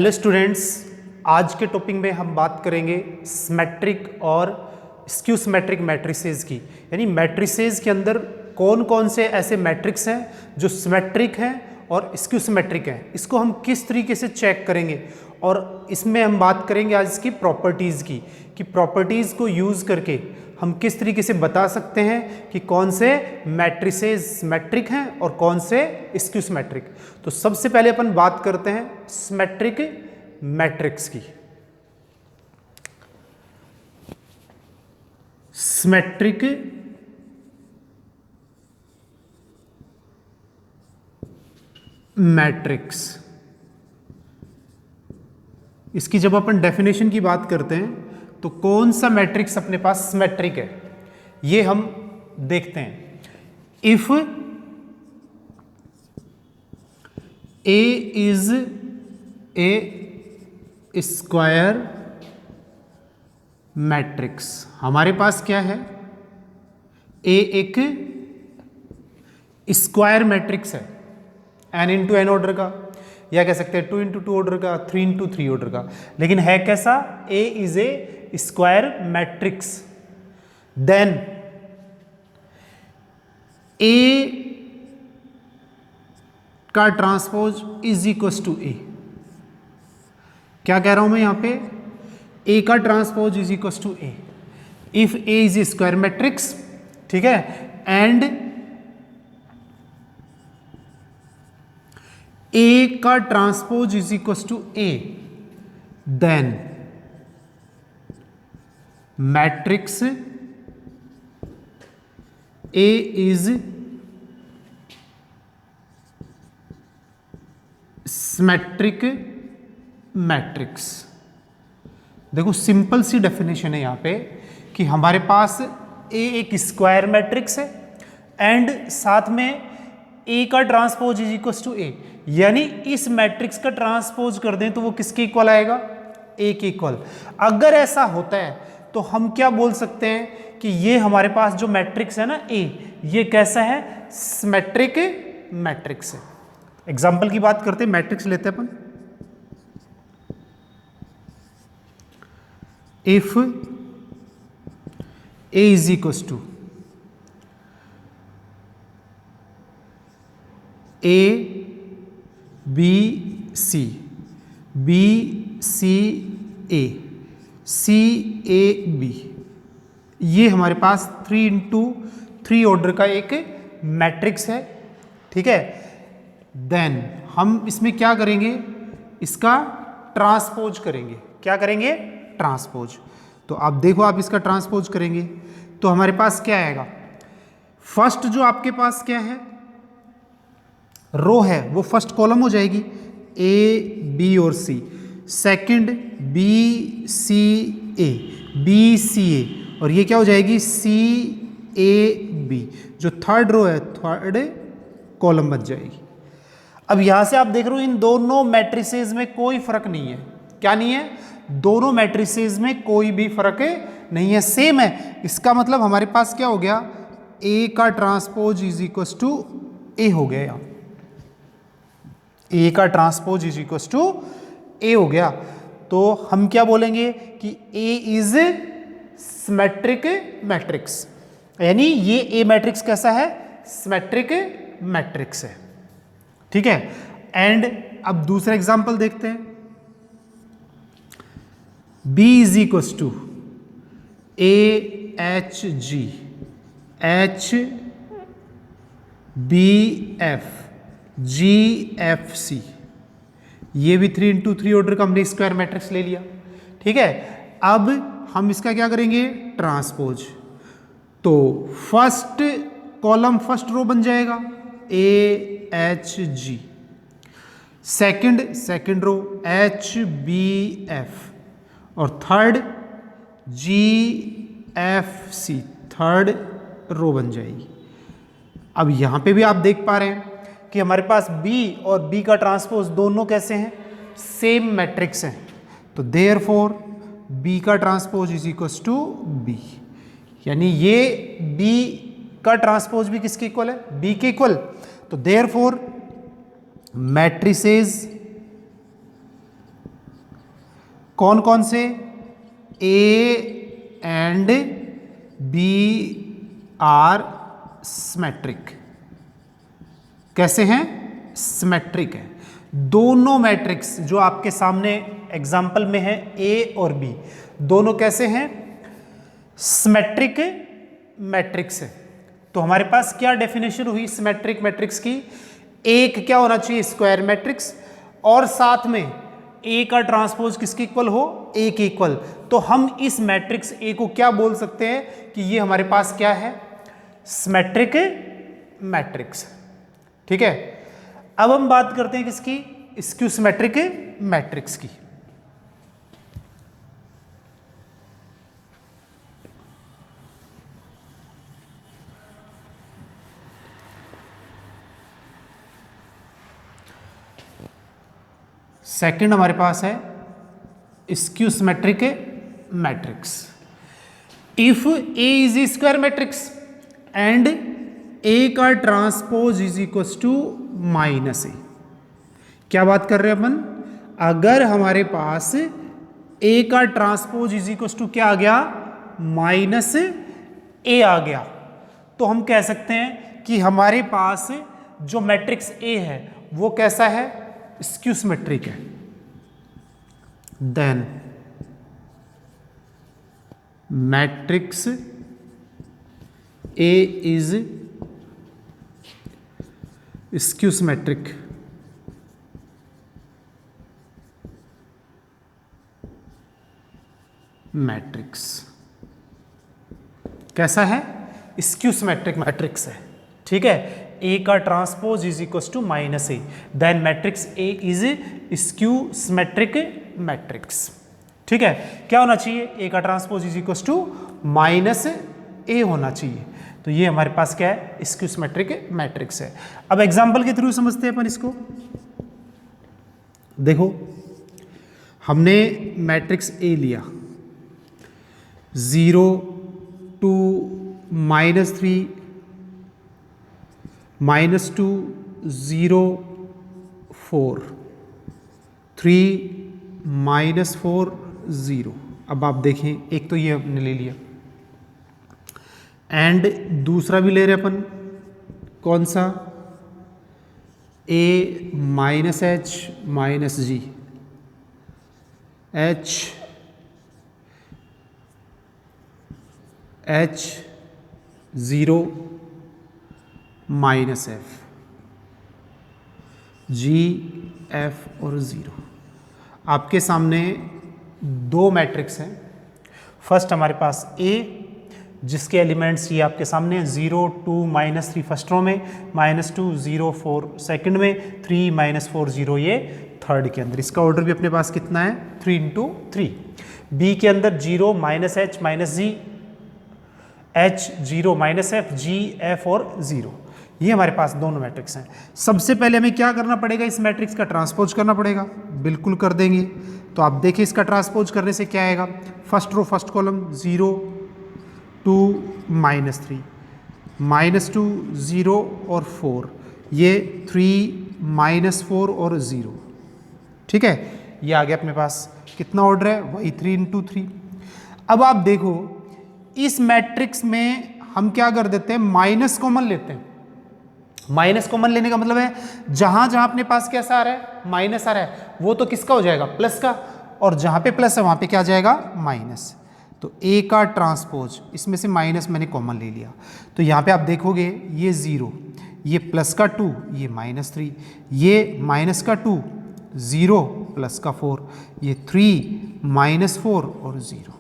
Hello students, आज के topic में हम बात करेंगे सिमेट्रिक और स्क्यू सिमेट्रिक मैट्रिसेस की। यानी मैट्रिसेस के अंदर कौन कौन से ऐसे मैट्रिक्स हैं जो सिमेट्रिक हैं और स्क्यू सिमेट्रिक हैं, इसको हम किस तरीके से चेक करेंगे। और इसमें हम बात करेंगे आज इसकी प्रॉपर्टीज़ की, कि प्रॉपर्टीज़ को यूज़ करके हम किस तरीके से बता सकते हैं कि कौन से मैट्रिसेस सिमेट्रिक हैं और कौन से स्क्यू सिमेट्रिक। तो सबसे पहले अपन बात करते हैं सिमेट्रिक मैट्रिक्स की। सिमेट्रिक मैट्रिक्स, इसकी जब अपन डेफिनेशन की बात करते हैं तो कौन सा मैट्रिक्स अपने पास सिमेट्रिक है ये हम देखते हैं। If A is a square matrix, हमारे पास क्या है, ए एक स्क्वायर मैट्रिक्स है, n इंटू एन ऑर्डर का, या कह सकते हैं 2 इंटू 2 ऑर्डर का, 3 इंटू 3 ऑर्डर का, लेकिन है कैसा, A is a square matrix. Then A का transpose is equal to A. क्या कह रहा हूं मैं यहां पे, ए का transpose is equal to A if A is a square matrix, ठीक है, एंड ए का transpose is equal to A, then matrix A is symmetric matrix. देखो सिंपल सी डेफिनेशन है यहां पे कि हमारे पास ए एक स्क्वायर मैट्रिक्स है एंड साथ में ए का ट्रांसपोज इज इक्वल टू ए, यानी इस मैट्रिक्स का ट्रांसपोज कर दें तो वो किसके इक्वल आएगा, ए के इक्वल। अगर ऐसा होता है तो हम क्या बोल सकते हैं कि ये हमारे पास जो मैट्रिक्स है ना ए, ये कैसा है, सिमेट्रिक मैट्रिक्स है। एग्जांपल की बात करते हैं, मैट्रिक्स लेते हैं अपन। If A is equal to A B C, B C A, C A B, ये हमारे पास 3 इंटू 3 ऑर्डर का एक मैट्रिक्स है, ठीक है। देन हम इसमें क्या करेंगे, इसका ट्रांसपोज करेंगे। क्या करेंगे, ट्रांसपोज। तो आप देखो, आप इसका ट्रांसपोज करेंगे तो हमारे पास क्या आएगा, फर्स्ट जो आपके पास क्या है, रो है, वो फर्स्ट कॉलम हो जाएगी, ए बी और सी। Second B C A, B C ए, और ये क्या हो जाएगी, सी ए बी। जो थर्ड रो है, थर्ड कॉलम बन जाएगी। अब यहां से आप देख रहे हो इन दोनों मैट्रिसेस में कोई फर्क नहीं है। क्या नहीं है, दोनों मैट्रिसेस में कोई भी फर्क नहीं है, सेम है। इसका मतलब हमारे पास क्या हो गया, ए का ट्रांसपोज इज इक्वल टू ए हो गया, यहां ए का ट्रांसपोज इज इक्वल टू ए हो गया। तो हम क्या बोलेंगे कि ए इज सिमेट्रिक मैट्रिक्स, यानी ये ए मैट्रिक्स कैसा है, सिमेट्रिक मैट्रिक्स है, ठीक है। एंड अब दूसरा एग्जांपल देखते हैं, B is equal to a h g, h b f, g f c, ये भी 3 इंटू 3 ऑर्डर का हमने स्क्वायर मैट्रिक्स ले लिया, ठीक है। अब हम इसका क्या करेंगे, ट्रांसपोज। तो फर्स्ट कॉलम फर्स्ट रो बन जाएगा, a h g, second row h b f, और third g f c, third row बन जाएगी। अब यहां पे भी आप देख पा रहे हैं कि हमारे पास B और B का ट्रांसपोज दोनों कैसे हैं, सेम मैट्रिक्स हैं। तो देयरफॉर B का transpose is equal to B, यानी ये B का ट्रांसपोज भी किसके इक्वल है, B के इक्वल। तो देयरफॉर मैट्रिसेस कौन कौन से? A and B are symmetric. कैसे हैं? सिमेट्रिक है। दोनों मैट्रिक्स जो आपके सामने एग्जाम्पल में है ए और बी, दोनों कैसे हैं? सिमेट्रिक मैट्रिक्स है। तो हमारे पास क्या डेफिनेशन हुई सिमेट्रिक मैट्रिक्स की? एक क्या होना चाहिए? स्क्वायर मैट्रिक्स, और साथ में ए का ट्रांसपोज किसके इक्वल हो? ए के इक्वल। तो हम इस मैट्रिक्स ए को क्या बोल सकते हैं कि ये हमारे पास क्या है? Symmetric matrix. ठीक है, अब हम बात करते हैं किसकी? स्क्यू सिमेट्रिक मैट्रिक्स की। सेकंड हमारे पास है skew symmetric matrix. If A is a square matrix and A का transpose is equal to minus A. क्या बात कर रहे हैं अपन? अगर हमारे पास ए का ट्रांसपोज इज इक्वल टू क्या आ गया? माइनस ए आ गया, तो हम कह सकते हैं कि हमारे पास जो मैट्रिक्स ए है वो कैसा है? स्क्यू सिमेट्रिक है। Then matrix A is skew symmetric. Matrix कैसा है? स्क्यू सिमेट्रिक मैट्रिक्स है। ठीक है, ए का transpose is equal to minus A, then matrix A is skew symmetric matrix. ठीक है, क्या होना चाहिए? ए का transpose is equal to minus A होना चाहिए। तो ये हमारे पास क्या है? स्क्यू सिमेट्रिक मैट्रिक्स है। अब एग्जांपल के थ्रू समझते हैं अपन इसको। देखो, हमने मैट्रिक्स ए लिया, 0 2 -3 -2 0 4 3 -4 0। अब आप देखें, एक तो ये हमने ले लिया, एंड दूसरा भी ले रहे अपन, कौन सा? a minus h minus g, h h 0 minus f, g f और 0। आपके सामने दो मैट्रिक्स हैं। फर्स्ट हमारे पास ए, जिसके एलिमेंट्स ये आपके सामने 0 2 -3 फर्स्ट रो में, -2 0 4 सेकंड में, 3 -4 0 ये थर्ड के अंदर। इसका ऑर्डर भी अपने पास कितना है? 3 × 3। बी के अंदर 0 -h -g, h 0 -f, g f और 0। ये हमारे पास दोनों मैट्रिक्स हैं। सबसे पहले हमें क्या करना पड़ेगा? इस मैट्रिक्स का ट्रांसपोज करना पड़ेगा। बिल्कुल कर देंगे। तो आप देखिए, इसका ट्रांसपोज करने से क्या आएगा? फर्स्ट रो फर्स्ट कॉलम 0 2 -3 -2 0 और 4, ये 3 -4 और 0। ठीक है, ये आ गया अपने पास। कितना ऑर्डर है? वही 3 × 3। अब आप देखो, इस मैट्रिक्स में हम क्या कर देते हैं? माइनस कॉमन लेते हैं। माइनस कॉमन लेने का मतलब है जहां जहां अपने पास कैसा आ रहा है? माइनस आ रहा है, वो तो किसका हो जाएगा? प्लस का। और जहां पे प्लस है वहां पे क्या आ जाएगा? माइनस। तो ए का ट्रांसपोज, इसमें से माइनस मैंने कॉमन ले लिया, तो यहाँ पे आप देखोगे ये 0, ये प्लस का 2, ये -3, ये माइनस का 2, 0 प्लस का 4, ये 3 -4 और 0।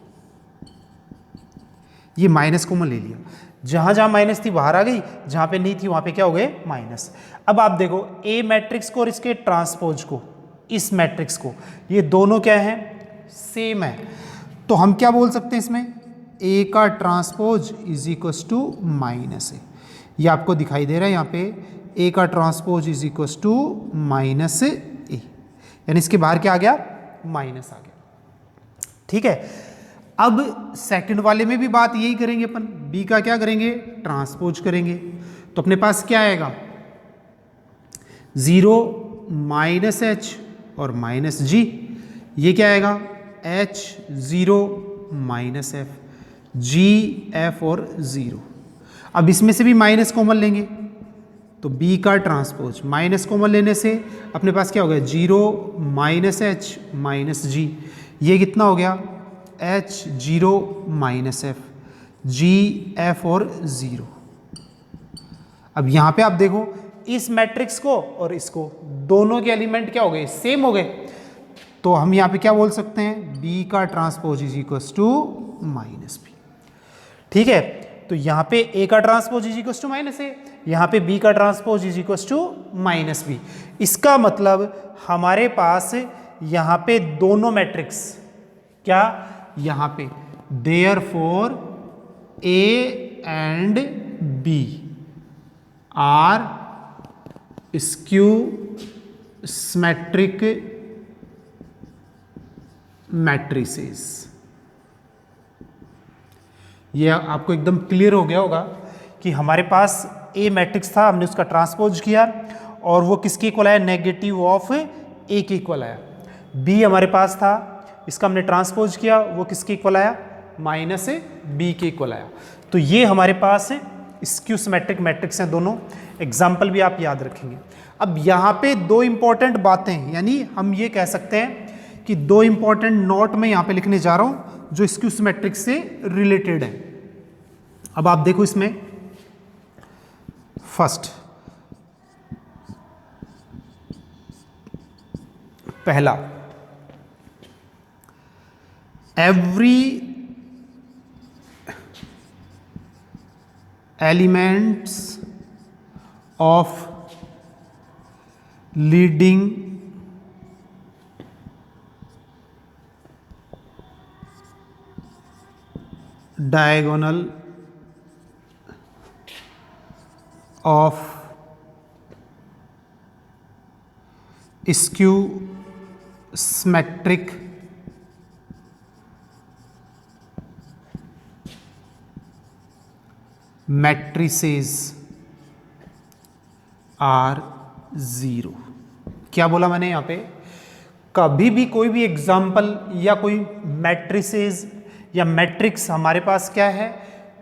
ये माइनस कॉमन ले लिया। जहां जहां माइनस थी बाहर आ गई, जहां पे नहीं थी वहां पे क्या हो गए? माइनस। अब आप देखो, ए मैट्रिक्स को और इसके ट्रांसपोज को, इस मैट्रिक्स को, ये दोनों क्या है? सेम है। तो हम क्या बोल सकते हैं इसमें? ए का transpose is equal to minus A. ये आपको दिखाई दे रहा है यहाँ पे, ए का transpose is equal to minus A, यानी इसके बाहर क्या आ गया? माइनस आ गया। ठीक है, अब सेकंड वाले में भी बात यही करेंगे अपन। बी का क्या करेंगे? ट्रांसपोज करेंगे। तो अपने पास क्या आएगा? 0 -h और -g, ये क्या आएगा? H0 minus F, G F और 0। अब इसमें से भी माइनस कॉमन लेंगे तो B का ट्रांसपोज, माइनस कॉमन लेने से अपने पास क्या हो गया 0 माइनस H माइनस G, ये कितना हो गया H0 minus F, G F और 0। अब यहाँ पे आप देखो इस मैट्रिक्स को और इसको, दोनों के एलिमेंट क्या हो गए सेम हो गए, तो हम यहाँ पे क्या बोल सकते हैं B का transpose is equal to minus B. ठीक है, तो यहाँ पे A का transpose is equal to minus A, यहाँ पे B का transpose is equal to minus B. इसका मतलब हमारे पास यहाँ पे दोनों मैट्रिक्स क्या, यहाँ पे therefore A and B are skew symmetric matrices. ये आपको एकदम क्लियर हो गया होगा कि हमारे पास ए मैट्रिक्स था, हमने उसका ट्रांसपोज किया और वो किसके इक्वल आया, नेगेटिव ऑफ ए के इक्वल आया। बी हमारे पास था, इसका हमने ट्रांसपोज किया, वो किसके इक्वल आया, माइनस बी के इक्वल आया। तो ये हमारे पास स्क्यू सिमेट्रिक मैट्रिक्स हैं दोनों, एग्जाम्पल भी आप याद रखेंगे। अब यहाँ पे दो इंपॉर्टेंट बातें, यानी हम ये कह सकते हैं कि दो इंपॉर्टेंट नोट मैं यहाँ पे लिखने जा रहा हूँ जो स्क्यू सिमेट्रिक से रिलेटेड है। अब आप देखो इसमें फर्स्ट, पहला, every elements of leading diagonal of skew symmetric matrices are 0। क्या बोला मैंने यहाँ पे, कभी भी कोई भी एग्जाम्पल या कोई मैट्रिसेस या मैट्रिक्स हमारे पास क्या है,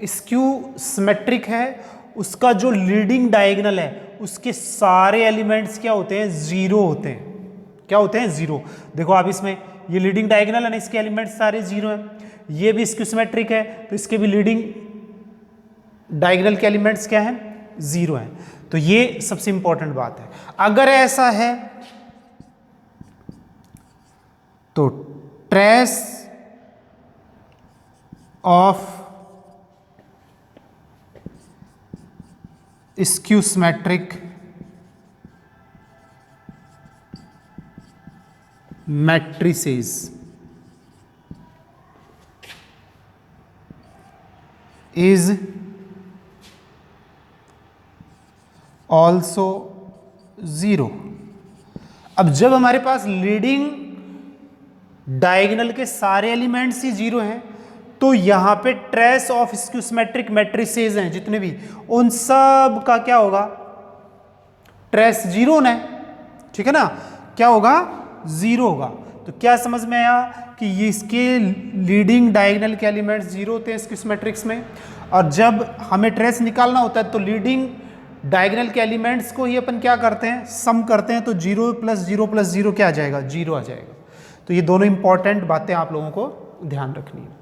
स्क्यू सिमेट्रिक है, उसका जो लीडिंग डायगोनल है उसके सारे एलिमेंट्स क्या होते हैं, जीरो होते हैं। क्या होते हैं, जीरो। देखो आप इसमें ये लीडिंग डायगोनल है ना, इसके एलिमेंट्स सारे जीरो हैं। ये भी स्क्यू सिमेट्रिक है तो इसके भी लीडिंग डायगोनल के एलिमेंट्स क्या हैं, जीरो हैं। तो ये सबसे इंपॉर्टेंट बात है। अगर ऐसा है तो trace of skew symmetric matrices is also zero. अब जब हमारे पास लीडिंग डायगोनल के सारे एलिमेंट्स ही जीरो हैं तो यहां पे trace of skew symmetric matrices हैं जितने भी, उन सब का क्या होगा, ट्रेस जीरो होना है। ठीक है ना, क्या होगा, जीरो होगा। तो क्या समझ में आया कि ये इसके लीडिंग डायगोनल के एलिमेंट्स जीरो होते हैं स्क्यू सिमेट्रिक्स में, और जब हमें ट्रेस निकालना होता है तो लीडिंग डायगोनल के एलिमेंट्स को ही अपन क्या करते हैं, सम करते हैं, तो जीरो प्लस जीरो क्या आ जाएगा, जीरो आ जाएगा। तो ये दोनों इंपॉर्टेंट बातें आप लोगों को ध्यान रखनी है।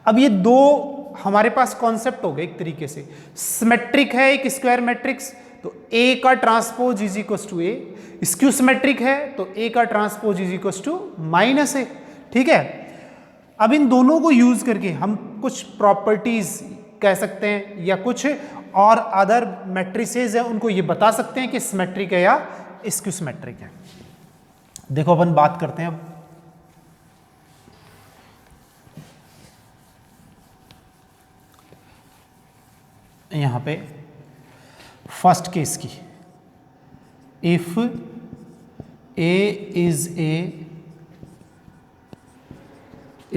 अब ये दो हमारे पास कॉन्सेप्ट हो गए एक तरीके से, सिमेट्रिक है एक स्क्वायर मैट्रिक्स तो ए का transpose is equal to A, skew symmetric है तो ए का transpose is equal to minus A. ठीक है, अब इन दोनों को यूज करके हम कुछ प्रॉपर्टीज कह सकते हैं या कुछ और अदर मैट्रिसेस है उनको ये बता सकते हैं कि सिमेट्रिक है या स्क्यू सिमेट्रिक है। देखो अपन बात करते हैं अब यहां पे फर्स्ट केस की, if A is a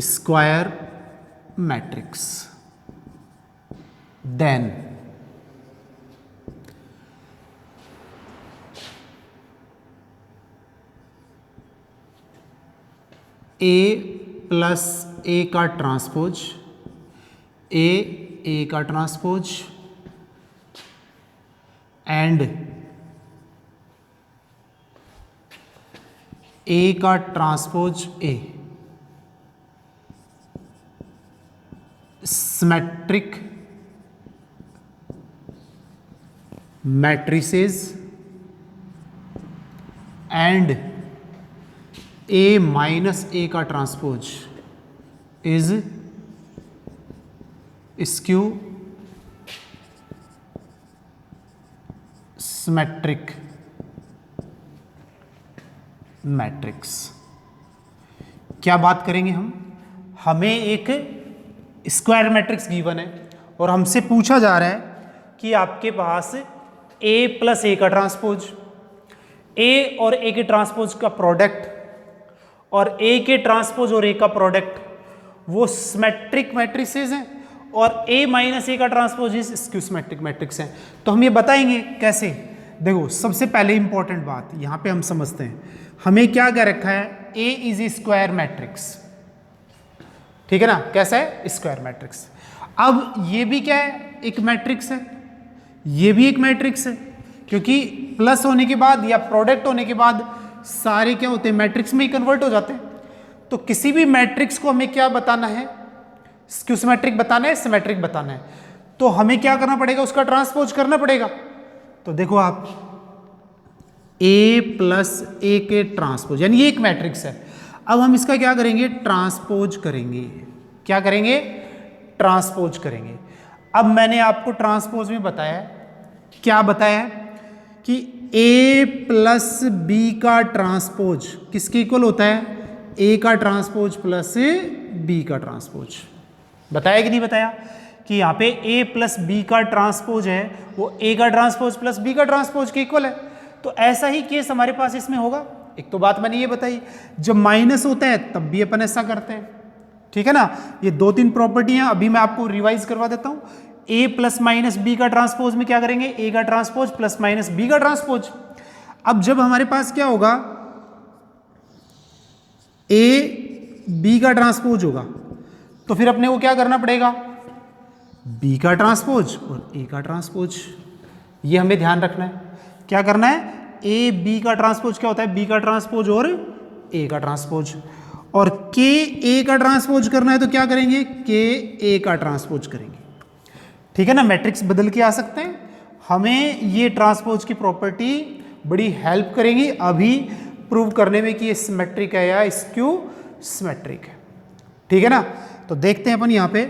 square matrix then A plus A का ट्रांसपोज, ए का ट्रांसपोज एंड ए का transpose A, symmetric matrices and A minus A का transpose is skew symmetric matrix. क्या बात करेंगे हम? हमें एक स्क्वायर मैट्रिक्स गिवन है और हमसे पूछा जा रहा है कि आपके पास ए प्लस ए का ट्रांसपोज, ए और ए के ट्रांसपोज का प्रोडक्ट और ए के ट्रांसपोज और ए का प्रोडक्ट वो सिमेट्रिक मैट्रिसेस हैं और ए माइनस ए का transpose is skew symmetric matrix है। तो हम ये बताएंगे कैसे। देखो, सबसे पहले इंपॉर्टेंट बात यहां पे हम समझते हैं, हमें क्या कह रखा है, ए इज ए स्क्वायर मैट्रिक्स, ठीक है ना। कैसा है? Square matrix. अब ये भी क्या है? एक मैट्रिक्स है, ये भी एक मैट्रिक्स है, क्योंकि प्लस होने के बाद या प्रोडक्ट होने के बाद सारे क्या होते हैं? मैट्रिक्स में ही कन्वर्ट हो जाते हैं। तो किसी भी मैट्रिक्स को हमें क्या बताना है? स्क्यू सिमेट्रिक बताना है, सिमेट्रिक बताना है। तो हमें क्या करना पड़ेगा? उसका ट्रांसपोज करना पड़ेगा। तो देखो आप, ए प्लस ए के ट्रांसपोज, यानी ये एक मैट्रिक्स है। अब हम इसका क्या करेंगे? ट्रांसपोज करेंगे। क्या करेंगे? ट्रांसपोज करेंगे। अब मैंने आपको ट्रांसपोज में बताया, क्या बताया कि ए प्लस बी का ट्रांसपोज किसके इक्वल होता है? ए का ट्रांसपोज प्लस बी का ट्रांसपोज। बताया कि नहीं बताया कि यहाँ पे ए प्लस बी का ट्रांसपोज है वो ए का ट्रांसपोज प्लस बी का ट्रांसपोज के इक्वल है। तो ऐसा ही केस हमारे पास इसमें होगा। एक तो बात मैंने ये बताई, जब माइनस होता है तब भी अपन ऐसा करते हैं, ठीक है ना। ये दो तीन प्रॉपर्टी हैं, अभी मैं आपको रिवाइज करवा देता हूं। ए प्लस माइनस बी का ट्रांसपोज में क्या करेंगे? ए का ट्रांसपोज प्लस माइनस बी का ट्रांसपोज। अब जब हमारे पास क्या होगा? ए बी का ट्रांसपोज होगा तो फिर अपने को क्या करना पड़ेगा? बी का ट्रांसपोज और ए का ट्रांसपोज। ये हमें ध्यान रखना है। क्या करना है? ए बी का ट्रांसपोज क्या होता है? बी का ट्रांसपोज और ए का ट्रांसपोज। और के ए का ट्रांसपोज करना है तो क्या करेंगे? के ए का ट्रांसपोज करेंगे, ठीक है ना। मैट्रिक्स बदल के आ सकते हैं। हमें ये ट्रांसपोज की प्रॉपर्टी बड़ी हेल्प करेंगी अभी प्रूव करने में कि ये सिमेट्रिक है या स्क्यू सिमेट्रिक है, ठीक है ना। तो देखते हैं अपन यहाँ पे,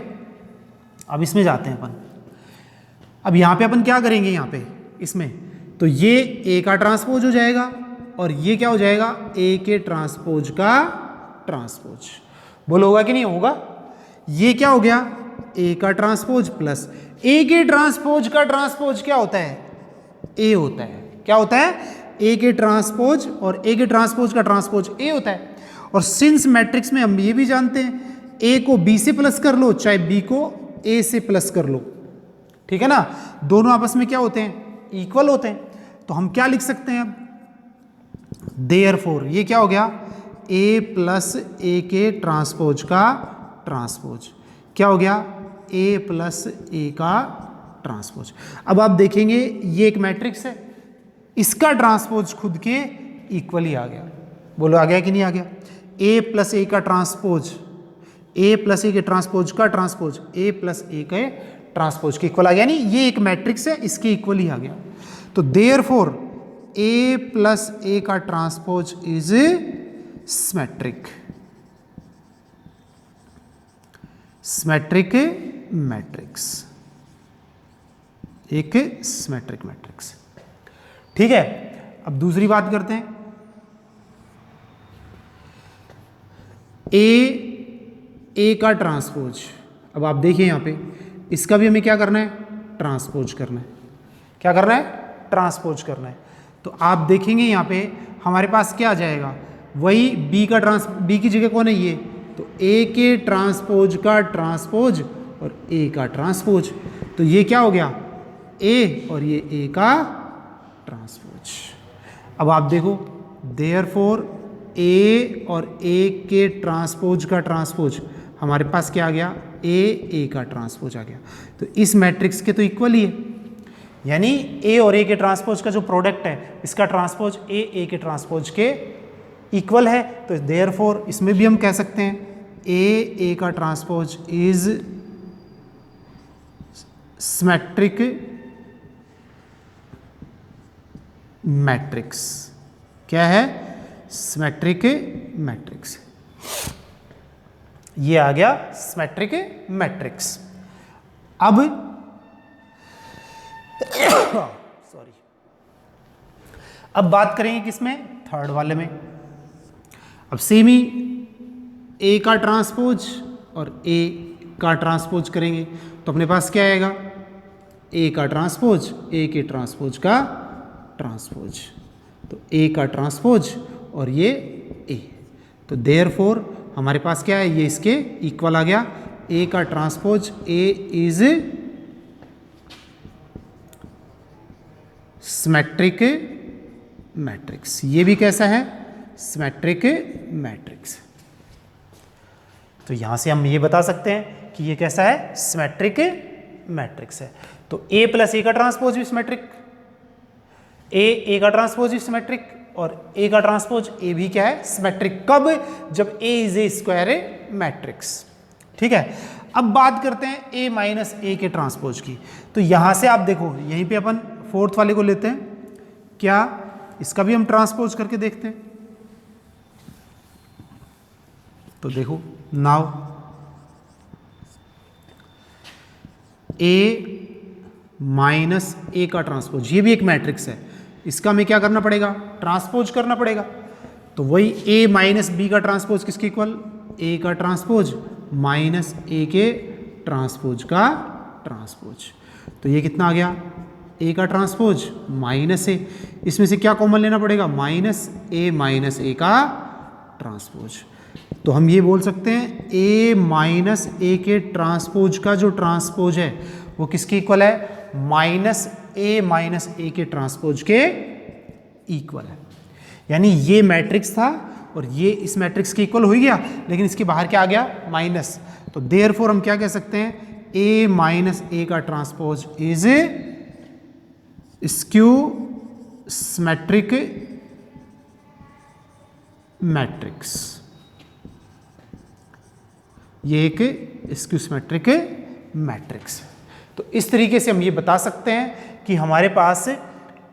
अब इसमें जाते हैं अपन। अब यहाँ पे अपन क्या करेंगे? यहाँ पे इसमें तो ये ए का ट्रांसपोज हो जाएगा और ये क्या हो जाएगा? ए के ट्रांसपोज का ट्रांसपोज। बोलो होगा कि नहीं होगा? ये क्या हो गया? ए का ट्रांसपोज प्लस ए के ट्रांसपोज का ट्रांसपोज क्या होता है? ए होता है। क्या होता है? ए के ट्रांसपोज और ए के ट्रांसपोज का ट्रांसपोज ए होता है। और सिंस मैट्रिक्स में हम ये भी जानते हैं, ए को बी से प्लस कर लो चाहे बी को ए से प्लस कर लो, ठीक है ना। दोनों आपस में क्या होते हैं? इक्वल होते हैं। तो हम क्या लिख सकते हैं अब? देयरफॉर ये क्या हो गया? ए प्लस ए के ट्रांसपोज का ट्रांसपोज क्या हो गया? ए प्लस ए का ट्रांसपोज। अब आप देखेंगे ये एक मैट्रिक्स है, इसका ट्रांसपोज खुद के इक्वल ही आ गया। बोलो आ गया कि नहीं आ गया? ए प्लस ए का ट्रांसपोज, ए प्लस ए के ट्रांसपोज का ट्रांसपोज ए प्लस ए के ट्रांसपोज के इक्वल आ गया। नहीं, ये एक मैट्रिक्स है, इसके इक्वल ही आ गया। तो देयरफॉर ए प्लस ए का transpose is symmetric, symmetric matrix, एक सिमेट्रिक मैट्रिक्स, ठीक है। अब दूसरी बात करते हैं। ए का ट्रांसपोज, अब आप देखिए यहाँ पे इसका भी हमें क्या करना है? ट्रांसपोज करना है। क्या करना है? ट्रांसपोज करना है। तो आप देखेंगे यहाँ पे हमारे पास क्या आ जाएगा? वही बी की जगह कौन है? ये तो ए के ट्रांसपोज का ट्रांसपोज और ए का ट्रांसपोज। तो ये क्या हो गया? ए और ये ए का ट्रांसपोज। अब आप देखो देयरफॉर ए और ए के ट्रांसपोज का ट्रांसपोज हमारे पास क्या आ गया, ए का ट्रांसपोज आ गया। तो इस मैट्रिक्स के तो इक्वल ही है, यानी ए और ए के ट्रांसपोज का जो प्रोडक्ट है इसका ट्रांसपोज ए के ट्रांसपोज के इक्वल है। तो देयरफॉर इसमें भी हम कह सकते हैं ए का ट्रांसपोज इज सिमेट्रिक मैट्रिक्स। क्या है, सिमेट्रिक मैट्रिक्स। ये आ गया सिमेट्रिक मैट्रिक्स। अब सॉरी, अब बात करेंगे किसमें, थर्ड वाले में। अब सेम ही ए का ट्रांसपोज और ए का ट्रांसपोज करेंगे तो अपने पास क्या आएगा, ए का ट्रांसपोज ए के ट्रांसपोज का ट्रांसपोज। तो ए का ट्रांसपोज और ये ए, तो देयरफॉर हमारे पास क्या है, ये इसके इक्वल आ गया। ए का transpose A is symmetric matrix. ये भी कैसा है, सिमेट्रिक मैट्रिक्स। तो यहां से हम ये बता सकते हैं कि ये कैसा है, सिमेट्रिक मैट्रिक्स है। तो ए प्लस ए का ट्रांसपोज भी सिमेट्रिक, ए का ट्रांसपोज भी सिमेट्रिक और ए का ट्रांसपोज ए भी क्या है, सिमेट्रिक। कब, जब A is a square A matrix. ठीक है, अब बात करते हैं ए माइनस ए के ट्रांसपोज की। तो यहां से आप देखो, यहीं पे अपन फोर्थ वाले को लेते हैं, क्या इसका भी हम ट्रांसपोज करके देखते हैं। तो देखो नाउ ए माइनस ए का ट्रांसपोज, ये भी एक मैट्रिक्स है, इसका हमें क्या करना पड़ेगा, ट्रांसपोज करना पड़ेगा। तो वही ए माइनस बी का ट्रांसपोज किसके इक्वल, ए का ट्रांसपोज माइनस ए के ट्रांसपोज का ट्रांसपोज। तो ये कितना आ गया, ए का ट्रांसपोज माइनस ए, इसमें से क्या कॉमन लेना पड़ेगा, माइनस ए का ट्रांसपोज। तो हम ये बोल सकते हैं ए माइनस ए के ट्रांसपोज का जो ट्रांसपोज है वो किसके इक्वल है, माइनस ए के ट्रांसपोज के इक्वल है। यानी ये मैट्रिक्स था और ये इस मैट्रिक्स के इक्वल हो ही गया, लेकिन इसके बाहर क्या आ गया, माइनस। तो देयरफॉर हम क्या कह सकते हैं, ए माइनस ए का transpose is skew symmetric matrix. ये एक स्क्यू सिमेट्रिक मैट्रिक्स। तो इस तरीके से हम ये बता सकते हैं कि हमारे पास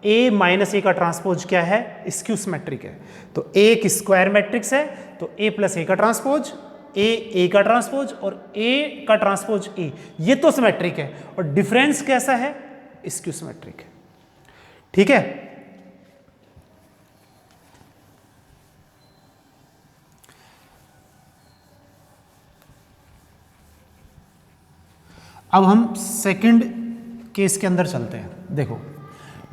ए माइनस ए का ट्रांसपोज क्या है, स्क्यू सिमेट्रिक है। तो ए एक स्क्वायर मैट्रिक्स है, तो ए प्लस ए का ट्रांसपोज, ए का ट्रांसपोज और ए का ट्रांसपोज ए, ये तो सिमेट्रिक है। और डिफरेंस कैसा है, स्क्यू सिमेट्रिक है। ठीक है, अब हम सेकंड केस के अंदर चलते हैं। देखो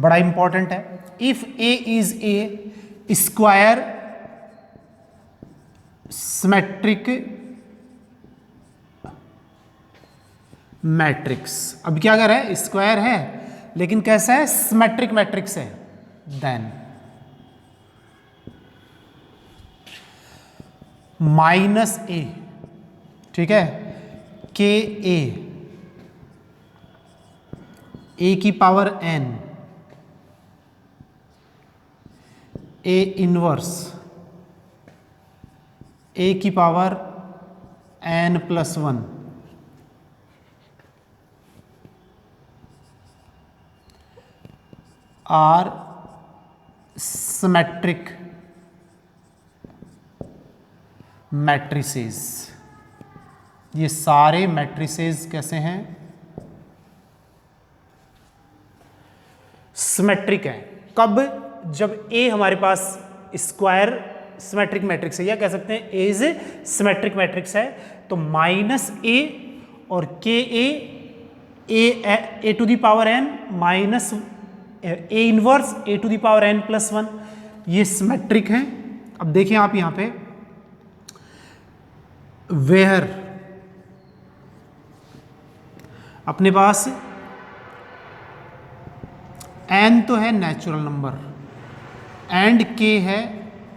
बड़ा इंपॉर्टेंट है, if A is a square symmetric matrix. अब क्या कर रहा है, स्क्वायर है लेकिन कैसा है, सिमेट्रिक मैट्रिक्स है, देन माइनस ए, ठीक है, के ए की पावर n, ए इनवर्स ए की power n+1 are symmetric matrices. ये सारे मैट्रिसेस कैसे हैं, सिमेट्रिक है। कब, जब ए हमारे पास स्क्वायर सिमेट्रिक मैट्रिक्स है, या कह सकते हैं ए इज सिमेट्रिक मैट्रिक्स है, तो माइनस ए और के A to the power n minus A inverse A to the power n+1, ये सिमेट्रिक है। अब देखिए आप यहां पे, वेयर अपने पास n तो है नेचुरल नंबर एंड k है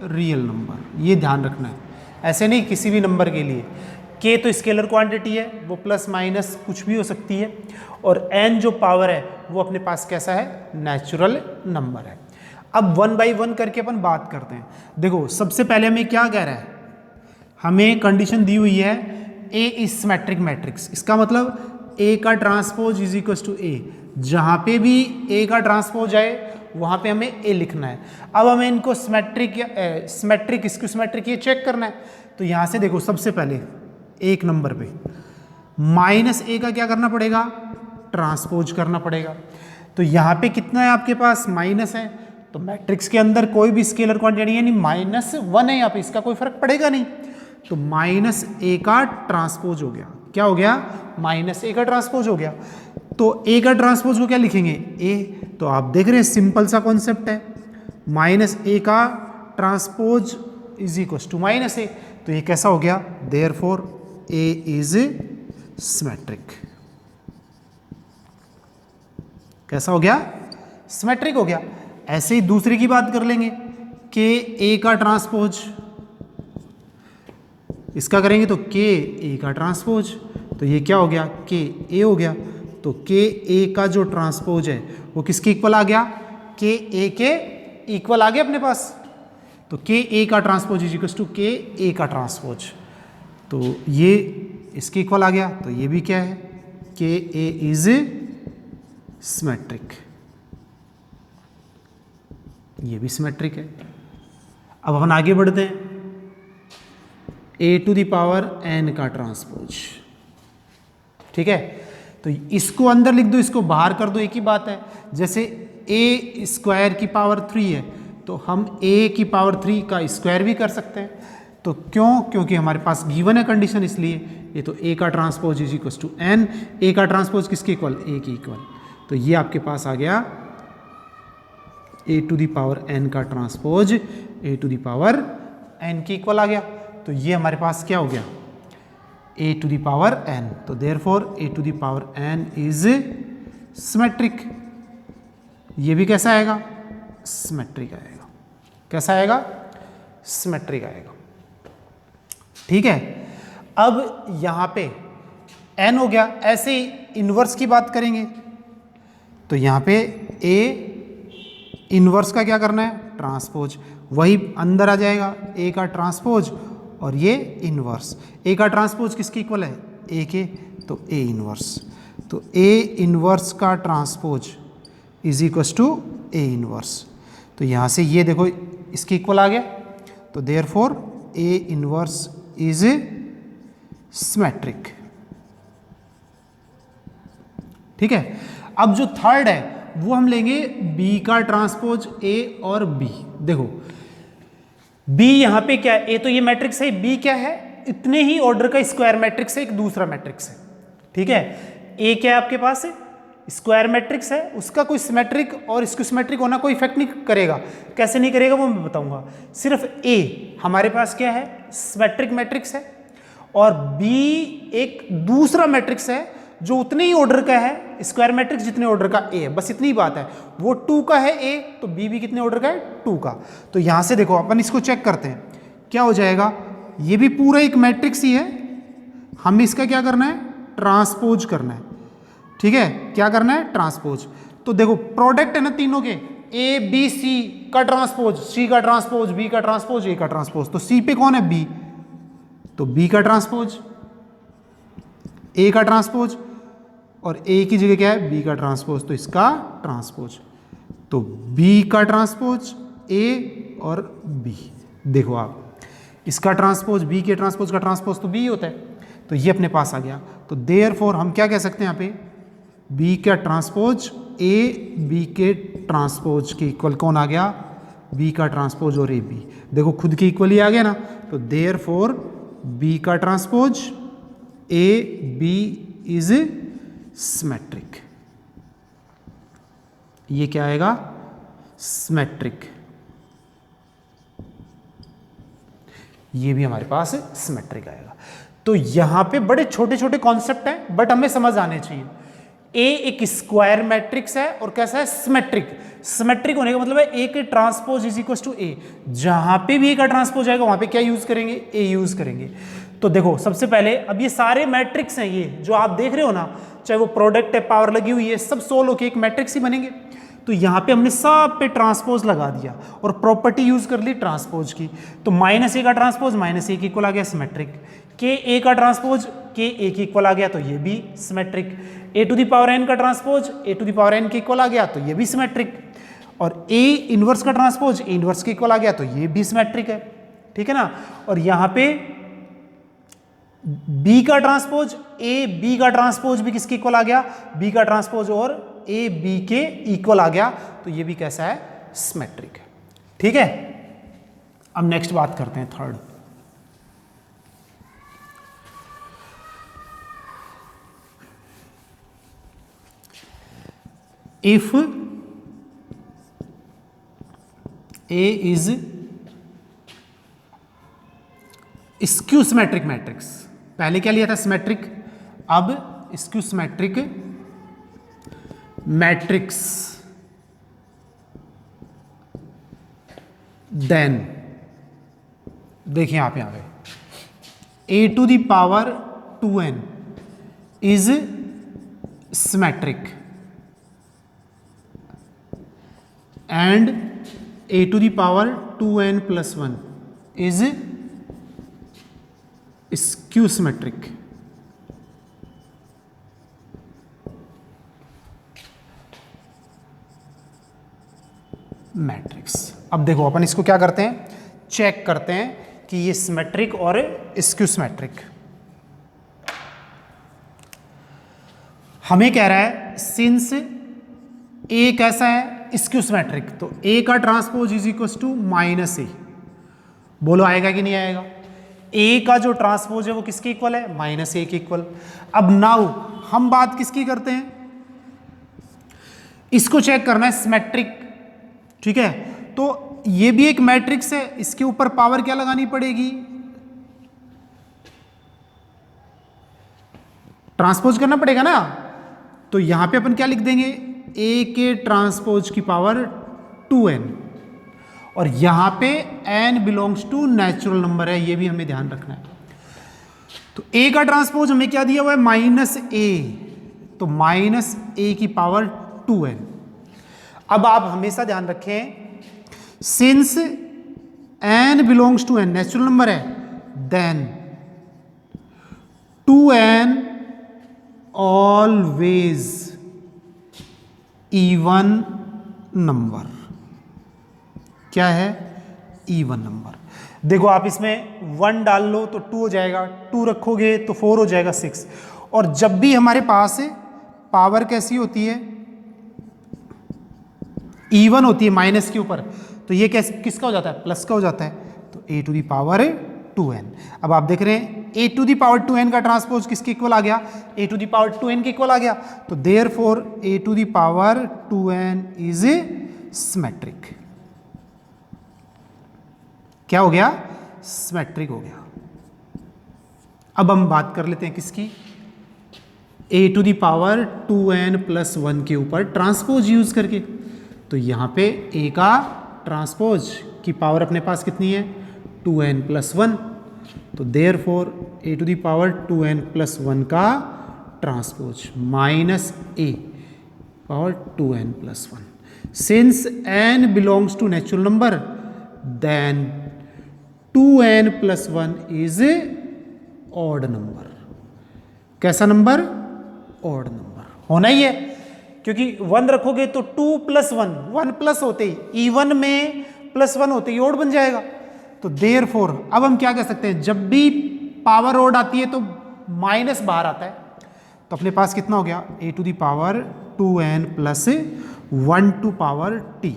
रियल नंबर, ये ध्यान रखना है, ऐसे नहीं किसी भी नंबर के लिए। k तो स्केलर क्वांटिटी है, वो प्लस माइनस कुछ भी हो सकती है, और n जो पावर है वो अपने पास कैसा है, नेचुरल नंबर है। अब 1 बाई 1 करके अपन बात करते हैं। देखो सबसे पहले हमें क्या कह रहा है, हमें कंडीशन दी हुई है A इज सिमेट्रिक मैट्रिक्स, इसका मतलब A का transpose is equal to A, जहाँ पे भी A का ट्रांसपोज आए वहाँ पे हमें A लिखना है। अब हमें इनको सिमेट्रिक या सिमेट्रिक इसको सिमेट्रिक ये चेक करना है। तो यहाँ से देखो सबसे पहले एक नंबर पे माइनस A का क्या करना पड़ेगा, ट्रांसपोज करना पड़ेगा। तो यहाँ पे कितना है आपके पास, माइनस है, तो मैट्रिक्स के अंदर कोई भी स्केलर क्वांटिटी यानी -1 है यहाँ पे, इसका कोई फर्क पड़ेगा नहीं। तो -A का ट्रांसपोज हो गया, क्या हो गया, -A का ट्रांसपोज हो गया। तो A का ट्रांसपोज को क्या लिखेंगे, A। तो आप देख रहे हैं सिंपल सा कॉन्सेप्ट है, -A का transpose is equal to -A। तो ये कैसा हो गया, देयरफॉर A इज सिमेट्रिक। कैसा हो गया, सिमेट्रिक हो गया। ऐसे ही दूसरे की बात कर लेंगे कि A का ट्रांसपोज, इसका करेंगे तो के A का ट्रांसपोज, तो ये क्या हो गया, के A हो गया। तो के A का जो ट्रांसपोज है वो किसके इक्वल आ गया, के A के इक्वल आ गया अपने पास। तो के A का ट्रांसपोज इज इक्वल टू के A का ट्रांसपोज, तो ये इसके इक्वल आ गया। तो ये भी क्या है, के A इज सिमेट्रिक, ये भी सिमेट्रिक है। अब अपन आगे बढ़ते हैं, a to the power n का ट्रांसपोज, ठीक है। तो इसको अंदर लिख दो, इसको बाहर कर दो, एक ही बात है। जैसे a स्क्वायर की पावर 3 है तो हम a की पावर 3 का स्क्वायर भी कर सकते हैं। तो क्यों, क्योंकि हमारे पास गिवन है कंडीशन, इसलिए ये तो a का transpose is equal to n, a का ट्रांसपोज किसके इक्वल, a के इक्वल। तो ये आपके पास आ गया a to the power n का transpose a to the power n के इक्वल आ गया। तो ये हमारे पास क्या हो गया, a to the power n। तो therefore a to the power n is symmetric. ये भी कैसा आएगा, सिमेट्रिक आएगा। कैसा आएगा, सिमेट्रिक आएगा, ठीक है। अब यहाँ पे n हो गया। ऐसे ही इनवर्स की बात करेंगे तो यहाँ पे a इनवर्स का क्या करना है, ट्रांसपोज, वही अंदर आ जाएगा a का ट्रांसपोज और ये इनवर्स। a का ट्रांसपोज किसके इक्वल है, a के, तो a इनवर्स। तो a इनवर्स का transpose is equal to a inverse. तो यहाँ से ये देखो इसके इक्वल आ गया। तो therefore a inverse is symmetric, ठीक है। अब जो थर्ड है वो हम लेंगे b का ट्रांसपोज a और b। देखो b यहां पे क्या है, a तो ये मैट्रिक्स है, b क्या है, इतने ही ऑर्डर का स्क्वायर मैट्रिक्स है, एक दूसरा मैट्रिक्स है, ठीक है। a क्या है आपके पास, स्क्वायर मैट्रिक्स है, उसका कोई सिमेट्रिक और इसको सिमेट्रिक होना कोई इफेक्ट नहीं करेगा। कैसे नहीं करेगा वो मैं बताऊंगा। सिर्फ a हमारे पास क्या है, सिमेट्रिक मैट्रिक्स है, और b एक दूसरा मैट्रिक्स है जो उतने ही ऑर्डर का है, स्क्वायर मैट्रिक्स जितने ऑर्डर का a है, बस इतनी बात है। वो 2 का है a, तो b भी कितने ऑर्डर का है, 2 का। तो यहां से देखो अपन इसको चेक करते हैं, क्या हो जाएगा, ये भी पूरा एक मैट्रिक्स ही है, हमें इसका क्या करना है, ट्रांसपोज करना है, ठीक है। क्या करना है, ट्रांसपोज। तो देखो प्रोडक्ट है ना तीनों के, a b c का ट्रांसपोज, c का ट्रांसपोज, b का ट्रांसपोज, a का ट्रांसपोज। तो c पे कौन है, b, तो b का ट्रांसपोज, a का ट्रांसपोज, और a की जगह क्या है, b का ट्रांसपोज, तो इसका ट्रांसपोज। तो b का ट्रांसपोज a और b, देखो आप इसका ट्रांसपोज, b के ट्रांसपोज का ट्रांसपोज तो b होता है। तो ये अपने पास आ गया। तो देयरफॉर हम क्या कह सकते हैं यहाँ पे, b का ट्रांसपोज a b के ट्रांसपोज के इक्वल कौन आ गया, b का ट्रांसपोज और a b, देखो खुद के इक्वल ही आ गया ना। तो देयरफॉर b का transpose a b is symmetric. ये क्या आएगा, सिमेट्रिक। ये भी हमारे पास सिमेट्रिक आएगा। तो यहां पे बड़े छोटे छोटे कॉन्सेप्ट हैं बट हमें समझ आने चाहिए। ए एक स्क्वायर मैट्रिक्स है और कैसा है, सिमेट्रिक। सिमेट्रिक होने का मतलब है ए के ट्रांसपोज इज इक्वल टू ए। जहां पे भी ए का ट्रांसपोज आएगा वहां पे क्या यूज करेंगे, ए यूज करेंगे। तो देखो सबसे पहले अब ये सारे मैट्रिक्स हैं, ये जो आप देख रहे हो ना, चाहे वो प्रोडक्ट है, पावर लगी हुई है, सब सोल्व होके एक मैट्रिक्स ही बनेंगे। तो यहाँ पे हमने सब पे ट्रांसपोज लगा दिया और प्रॉपर्टी यूज कर ली ट्रांसपोज की। तो माइनस ए का ट्रांसपोज माइनस ए के इक्वल आ गया, सिमेट्रिक। के ए का ट्रांसपोज के ए के इक्वल आ गया, तो ये भी symmetric. A to the power n का transpose A to the power n के इक्वल आ गया, तो ये भी सिमेट्रिक। और ए इनवर्स का ट्रांसपोज ए इनवर्स के इक्वल आ गया, तो ये भी सिमेट्रिक है, ठीक है ना। और यहाँ पे बी का ट्रांसपोज ए बी का ट्रांसपोज भी किसके इक्वल आ गया, बी का ट्रांसपोज और ए बी के इक्वल आ गया, तो ये भी कैसा है, सिमेट्रिक है, ठीक है। अब नेक्स्ट बात करते हैं third. If A is skew symmetric matrix, पहले क्या लिया था, सिमेट्रिक, अब स्क्यू सिमेट्रिक मैट्रिक्स, देन देखिए यहां पे A to the power 2n is symmetric and A to the power 2n plus 1 is skew symmetric. Matrix. अब देखो अपन इसको क्या करते हैं, चेक करते हैं कि ये सिमेट्रिक और स्क्यू सिमेट्रिक। हमें कह रहा है सिंस ए कैसा है, स्क्यू सिमेट्रिक, तो ए का transpose is equal to minus A. बोलो आएगा कि नहीं आएगा। ए का जो ट्रांसपोज है वो किसके इक्वल है, माइनस ए के इक्वल। अब नाउ हम बात किसकी करते हैं, इसको चेक करना है सिमेट्रिक, ठीक है। तो ये भी एक मैट्रिक्स है, इसके ऊपर पावर क्या लगानी पड़ेगी, ट्रांसपोज करना पड़ेगा ना। तो यहां पे अपन क्या लिख देंगे, ए के ट्रांसपोज की पावर 2n, और यहां पे n belongs to natural number है, ये भी हमें ध्यान रखना है। तो a का ट्रांसपोज हमें क्या दिया हुआ है, माइनस ए, तो माइनस ए की पावर 2n। अब आप हमेशा ध्यान रखें, since n belongs to n natural number है, then 2n always even number. क्या है, इवन नंबर। देखो आप इसमें 1 डाल लो तो 2 हो जाएगा, 2 रखोगे तो 4 हो जाएगा 6। और जब भी हमारे पास पावर कैसी होती है, इवन होती है माइनस के ऊपर, तो ये किसका हो जाता है, प्लस का हो जाता है। तो ए टू दी पावर 2n। अब आप देख रहे हैं ए टू दी पावर 2n का ट्रांसपोज किसके इक्वल आ गया, A to the power 2n के इक्वल आ गया। तो therefore a to the power 2n is symmetric. क्या हो गया, सिमेट्रिक हो गया। अब हम बात कर लेते हैं किसकी, A to the power 2n plus 1 के ऊपर ट्रांसपोज यूज करके। तो यहां पे ए का ट्रांसपोज की पावर अपने पास कितनी है, 2n प्लस 1। तो therefore a to the power 2n plus 1 का transpose minus a power 2n plus 1। Since n belongs to natural number, then 2n plus 1 is odd number. कैसा नंबर, ऑड नंबर होना ही है, क्योंकि 1 रखोगे तो 2 प्लस 1, 1 प्लस होते ही इवन में प्लस 1 होते ही ऑड बन जाएगा। तो देयरफॉर अब हम क्या कह सकते हैं, जब भी पावर ऑड आती है तो माइनस बाहर आता है। तो अपने पास कितना हो गया, A to the power 2n plus 1 to power t।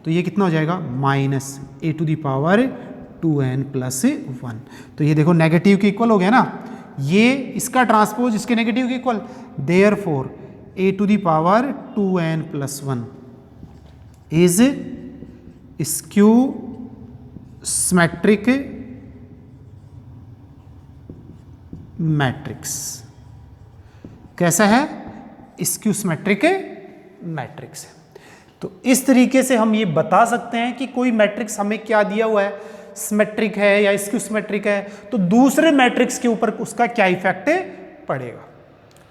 तो ये कितना हो जाएगा, minus A to the power 2n plus 1। तो ये देखो नेगेटिव के इक्वल हो गया ना, ये इसका ट्रांसपोज इसके नेगेटिव के equal. Therefore a to the power 2n plus 1 is skew symmetric matrix. कैसा है, स्क्यू सिमेट्रिक मैट्रिक्स है। तो इस तरीके से हम ये बता सकते हैं कि कोई मैट्रिक्स हमें क्या दिया हुआ है, सिमेट्रिक है या स्क्यू सिमेट्रिक है, तो दूसरे मैट्रिक्स के ऊपर उसका क्या इफेक्ट पड़ेगा।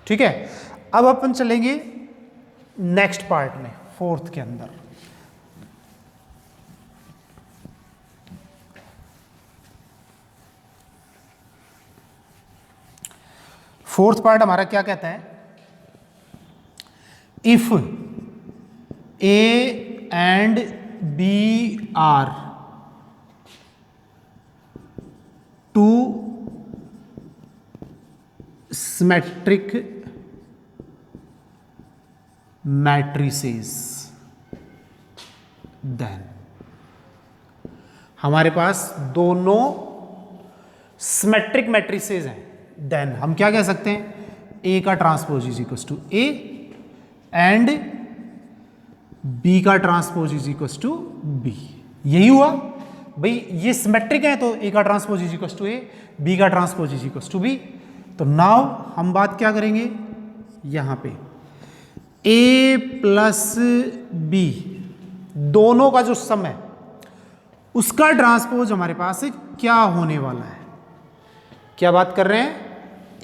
ठीक है, अब अपन चलेंगे नेक्स्ट पार्ट में, फोर्थ के अंदर। फोर्थ पार्ट हमारा क्या कहता है, if A and B are two symmetric matrices, then हमारे पास दोनों सिमेट्रिक मैट्रिसेस हैं, देन हम क्या कह सकते हैं, ए का transpose is equal to A and B का transpose is equal to B. यही हुआ भाई, ये सिमेट्रिक है तो ए का transpose is equal to A, B का transpose is equal to B. तो नाउ हम बात क्या करेंगे, यहां पे ए प्लस बी दोनों का जो सम है उसका ट्रांसपोज हमारे पास क्या होने वाला है। क्या बात कर रहे हैं,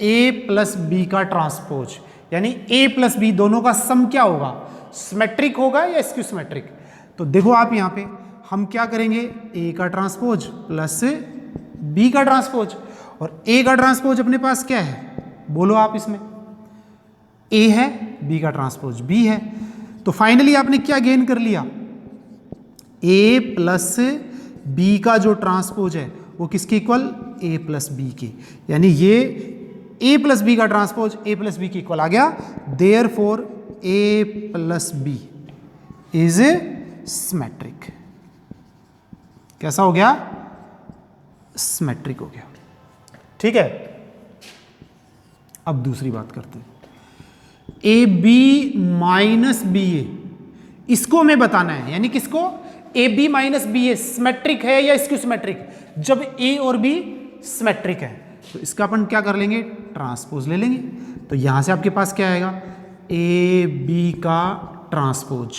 ए प्लस बी का ट्रांसपोज, यानी ए प्लस बी दोनों का सम क्या होगा, सिमेट्रिक होगा या स्क्यू सिमेट्रिक। तो देखो आप यहां पे हम क्या करेंगे, ए का ट्रांसपोज प्लस बी का ट्रांसपोज, और ए का ट्रांसपोज अपने पास क्या है, बोलो आप, इसमें ए है, बी का ट्रांसपोज बी है। तो फाइनली आपने क्या गेन कर लिया, ए प्लस बी का जो ट्रांसपोज है वो किसके इक्वल, ए प्लस बी के, यानी ये ए प्लस बी का ट्रांसपोज ए प्लस बी के इक्वल आ गया। Therefore A plus B is symmetric. कैसा हो गया, सिमेट्रिक हो गया। ठीक है, अब दूसरी बात करते हैं, A B minus B A, इसको हमें बताना है, यानी किसको, A B minus B A symmetric है या स्क्यू सिमेट्रिक। जब ए और बी सिमेट्रिक है तो इसका अपन क्या कर लेंगे, ट्रांसपोज ले लेंगे। तो यहां से आपके पास क्या आएगा, ए बी का ट्रांसपोज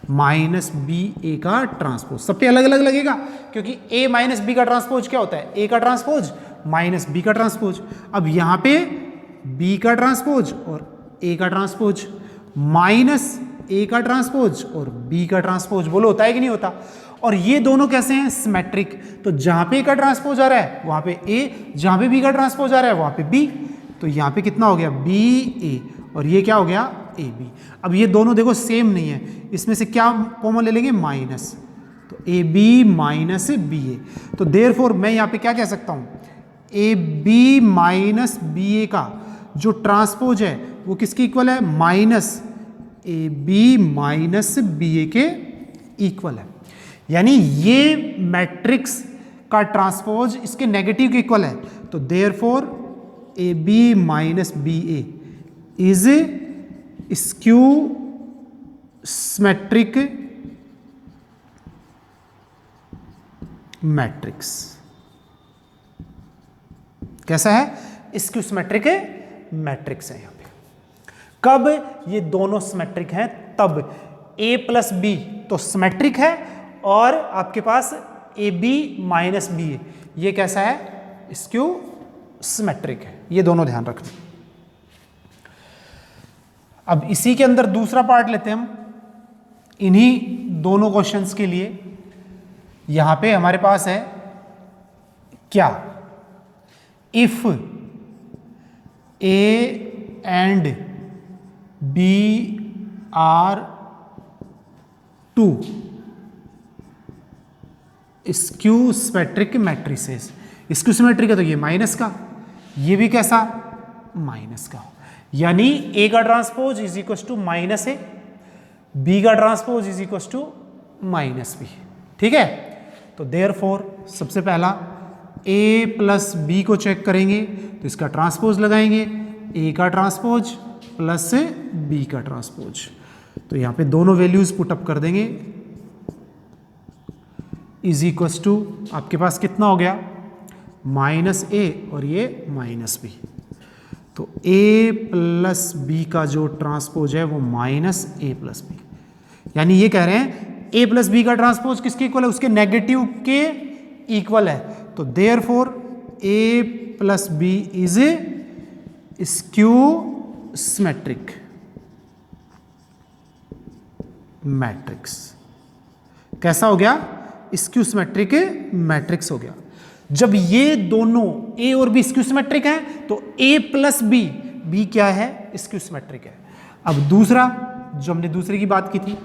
माइनस बी ए का ट्रांसपोज, सब पे अलग अलग लगेगा क्योंकि ए माइनस बी का ट्रांसपोज क्या होता है, ए का ट्रांसपोज माइनस बी का ट्रांसपोज। अब यहां पे बी का ट्रांसपोज और ए का ट्रांसपोज माइनस ए का ट्रांसपोज और बी का ट्रांसपोज, बोलो होता है कि नहीं होता। और ये दोनों कैसे हैं, सिमेट्रिक। तो जहां पे ए का ट्रांसपोज आ रहा है वहां पे ए, जहां पे बी का ट्रांसपोज आ रहा है वहां पे बी। तो यहां पे कितना हो गया, बी ए, और ये क्या हो गया, ए बी। अब ये दोनों देखो सेम नहीं है, इसमें से क्या कॉमन ले लेंगे, माइनस, तो A B minus B A. तो देयरफॉर मैं यहां पे क्या कह सकता हूं, A B minus B A का जो ट्रांसपोज है वो किसके इक्वल है, minus A B minus B A के इक्वल है। यानी ये मैट्रिक्स का ट्रांसपोज इसके नेगेटिव के इक्वल है। तो therefore A B minus B A is skew symmetric matrix. कैसा है, स्क्यू सिमेट्रिक मैट्रिक्स है यहां पे। कब ये दोनों सिमेट्रिक हैं, तब ए प्लस बी तो सिमेट्रिक है और आपके पास ए बी माइनस बी ए ये कैसा है, स्क्यू सिमेट्रिक है। ये दोनों ध्यान रखना। अब इसी के अंदर दूसरा पार्ट लेते हैं हम, इन्हीं दोनों क्वेश्चंस के लिए। यहां पे हमारे पास है क्या, if A and B are two skew symmetric matrices. Skew symmetric है तो ये माइनस का, ये भी कैसा, माइनस का, यानी ए का transpose is equal to minus A, B का transpose is equal to minus B. ठीक है, तो देयरफॉर सबसे पहला ए प्लस बी को चेक करेंगे तो इसका ट्रांसपोज लगाएंगे, ए का ट्रांसपोज प्लस बी का ट्रांसपोज। तो यहां पे दोनों वैल्यूज पुटअप कर देंगे, इज इक्वल टू आपके पास कितना हो गया, माइनस ए और ये माइनस बी। तो a प्लस बी का जो ट्रांसपोज है वो माइनस a प्लस बी, यानी ये कह रहे हैं a प्लस बी का ट्रांसपोज किसके इक्वल है, उसके नेगेटिव के इक्वल है। तो therefore a plus B is skew symmetric matrix. कैसा हो गया, स्क्यू सिमेट्रिक मैट्रिक्स हो गया। जब ये दोनों a और b स्क्यू सिमेट्रिक हैं तो a प्लस बी, b क्या है, स्क्यू सिमेट्रिक है। अब दूसरा जो हमने दूसरे की बात की थी,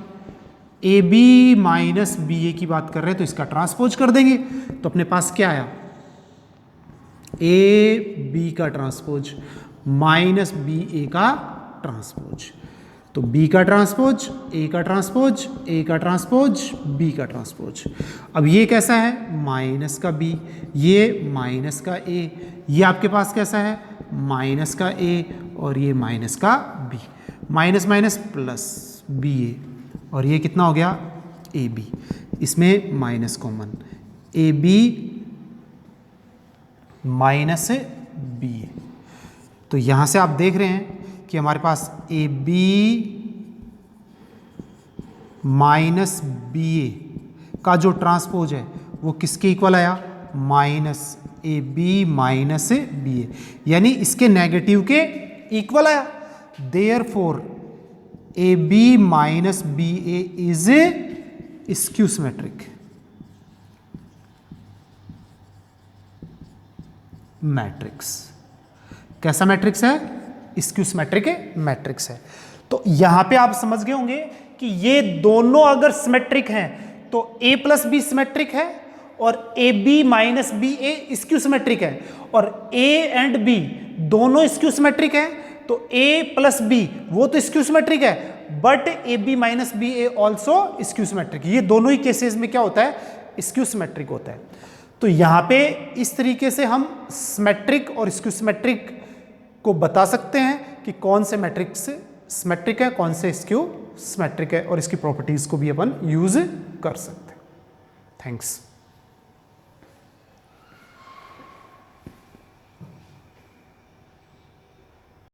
ए बी माइनस बी ए की बात कर रहे हैं तो इसका ट्रांसपोज कर देंगे। तो अपने पास क्या आया, ए बी का ट्रांसपोज माइनस बी ए का ट्रांसपोज। तो बी का ट्रांसपोज, ए का ट्रांसपोज, ए का ट्रांसपोज, बी का ट्रांसपोज। अब ये कैसा है, माइनस का बी, ये माइनस का ए, ये आपके पास कैसा है, माइनस का ए, और ये माइनस का B. Minus minus plus B A, और ये कितना हो गया, ए बी, इसमें minus common, A B minus B A. तो यहाँ से आप देख रहे हैं कि हमारे पास A B minus B A का जो ट्रांसपोज है वो किसके इक्वल आया, minus A B minus B A, यानी इसके नेगेटिव के इक्वल आया। Therefore A B minus B A is skew symmetric matrix. कैसा मैट्रिक्स है, स्क्यू सिमेट्रिक मैट्रिक्स है। तो यहां पे आप समझ गए होंगे कि ये दोनों अगर सिमेट्रिक हैं तो a प्लस बी सिमेट्रिक है और A B minus B A skew symmetric है, और a एंड b दोनों स्क्यू सिमेट्रिक है तो a प्लस बी वो तो स्क्यू सिमेट्रिक है, but A B minus B A also skew symmetric. ये दोनों ही केसेस में क्या होता है, स्क्यू सिमेट्रिक होता है। तो यहां पे इस तरीके से हम सिमेट्रिक और स्क्यू सिमेट्रिक को बता सकते हैं कि कौन से मैट्रिक्स सिमेट्रिक है, कौन से स्क्यू सिमेट्रिक है, और इसकी प्रॉपर्टीज को भी अपन यूज कर सकते हैं। थैंक्स।